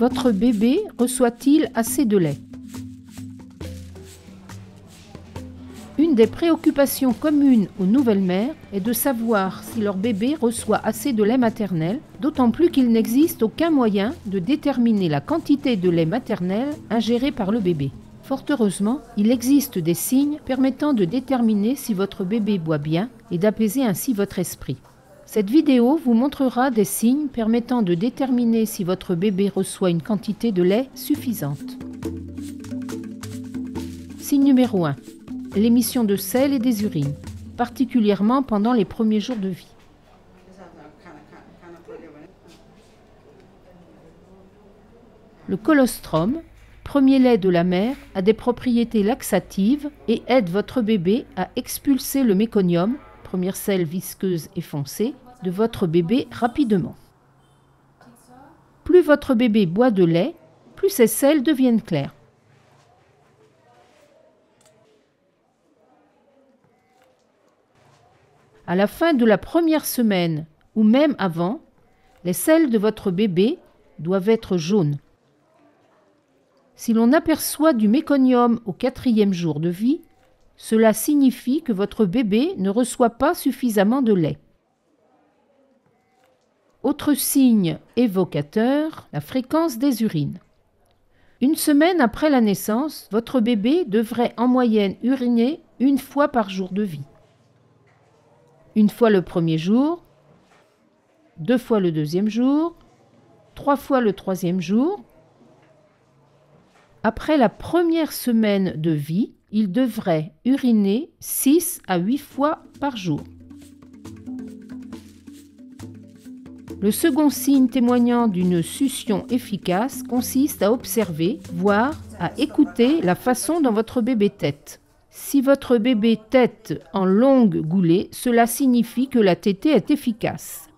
Votre bébé reçoit-il assez de lait? Une des préoccupations communes aux nouvelles mères est de savoir si leur bébé reçoit assez de lait maternel, d'autant plus qu'il n'existe aucun moyen de déterminer la quantité de lait maternel ingéré par le bébé. Fort heureusement, il existe des signes permettant de déterminer si votre bébé boit bien et d'apaiser ainsi votre esprit. Cette vidéo vous montrera des signes permettant de déterminer si votre bébé reçoit une quantité de lait suffisante. Signe numéro 1. L'émission de sel et des urines, particulièrement pendant les premiers jours de vie. Le colostrum, premier lait de la mère, a des propriétés laxatives et aide votre bébé à expulser le méconium, première selle visqueuse et foncée, de votre bébé rapidement. Plus votre bébé boit de lait, plus ses selles deviennent claires. À la fin de la première semaine ou même avant, les selles de votre bébé doivent être jaunes. Si l'on aperçoit du méconium au 4e jour de vie, cela signifie que votre bébé ne reçoit pas suffisamment de lait. Autre signe évocateur, la fréquence des urines. Une semaine après la naissance, votre bébé devrait en moyenne uriner 1 fois par jour de vie. 1 fois le premier jour, 2 fois le 2e jour, 3 fois le 3e jour. Après la première semaine de vie, il devrait uriner 6 à 8 fois par jour. Le second signe témoignant d'une succion efficace consiste à observer, voire à écouter la façon dont votre bébé tète. Si votre bébé tète en longues goulées, cela signifie que la tétée est efficace.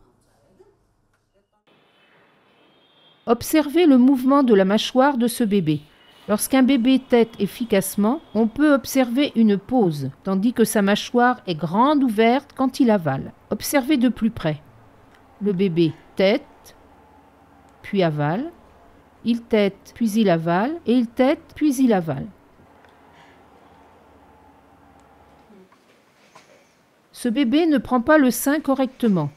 Observez le mouvement de la mâchoire de ce bébé. Lorsqu'un bébé tète efficacement, on peut observer une pause, tandis que sa mâchoire est grande ouverte quand il avale. Observez de plus près. Le bébé tète, puis avale. Il tète, puis il avale, et il tète, puis il avale. Ce bébé ne prend pas le sein correctement.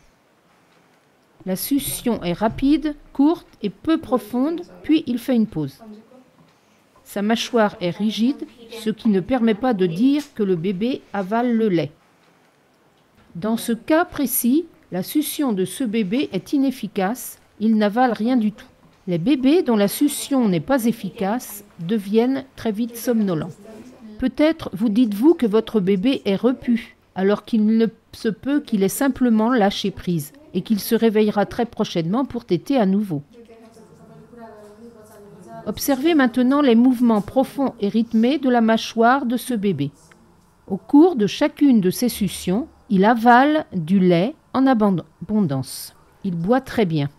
La succion est rapide, courte et peu profonde, puis il fait une pause. Sa mâchoire est rigide, ce qui ne permet pas de dire que le bébé avale le lait. Dans ce cas précis, la succion de ce bébé est inefficace, il n'avale rien du tout. Les bébés dont la succion n'est pas efficace deviennent très vite somnolents. Peut-être vous dites-vous que votre bébé est repu, alors qu'il ne se peut qu'il ait simplement lâché prise et qu'il se réveillera très prochainement pour téter à nouveau. Observez maintenant les mouvements profonds et rythmés de la mâchoire de ce bébé. Au cours de chacune de ces suctions, il avale du lait en abondance. Il boit très bien.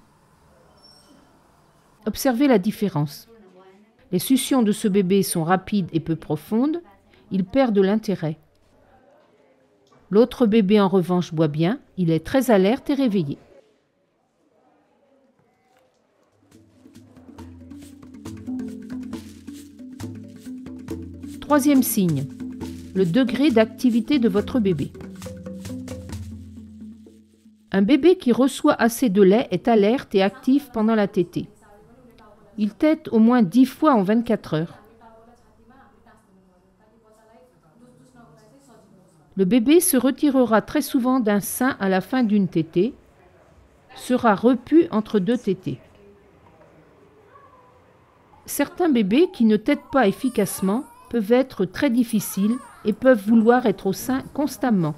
Observez la différence. Les suctions de ce bébé sont rapides et peu profondes. Il perd de l'intérêt. L'autre bébé, en revanche, boit bien. Il est très alerte et réveillé. Troisième signe, le degré d'activité de votre bébé. Un bébé qui reçoit assez de lait est alerte et actif pendant la tétée. Il tète au moins 10 fois en 24 heures. Le bébé se retirera très souvent d'un sein à la fin d'une tétée, sera repu entre 2 tétées. Certains bébés qui ne tètent pas efficacement peuvent être très difficiles et peuvent vouloir être au sein constamment.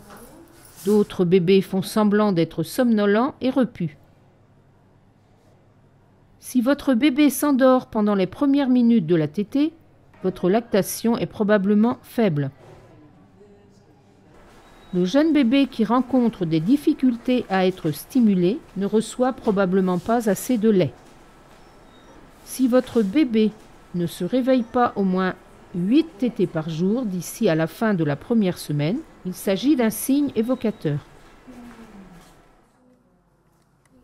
D'autres bébés font semblant d'être somnolents et repus. Si votre bébé s'endort pendant les premières minutes de la tétée, votre lactation est probablement faible. Le jeune bébé qui rencontre des difficultés à être stimulé ne reçoit probablement pas assez de lait. Si votre bébé ne se réveille pas au moins 8 tétées par jour d'ici à la fin de la première semaine, il s'agit d'un signe évocateur.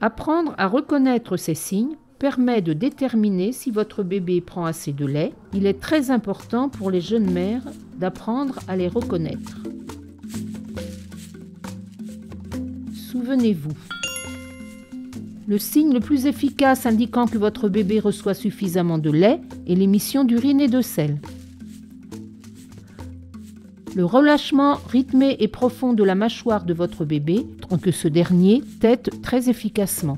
Apprendre à reconnaître ces signes permet de déterminer si votre bébé prend assez de lait. Il est très important pour les jeunes mères d'apprendre à les reconnaître. Souvenez-vous, le signe le plus efficace indiquant que votre bébé reçoit suffisamment de lait est l'émission d'urine et de sel. Le relâchement rythmé et profond de la mâchoire de votre bébé montre que ce dernier tète très efficacement.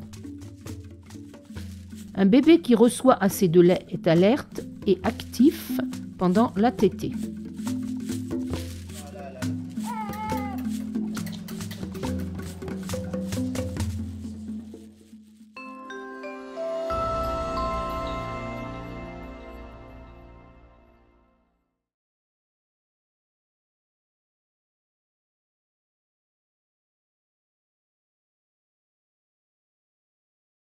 Un bébé qui reçoit assez de lait est alerte et actif pendant la tétée.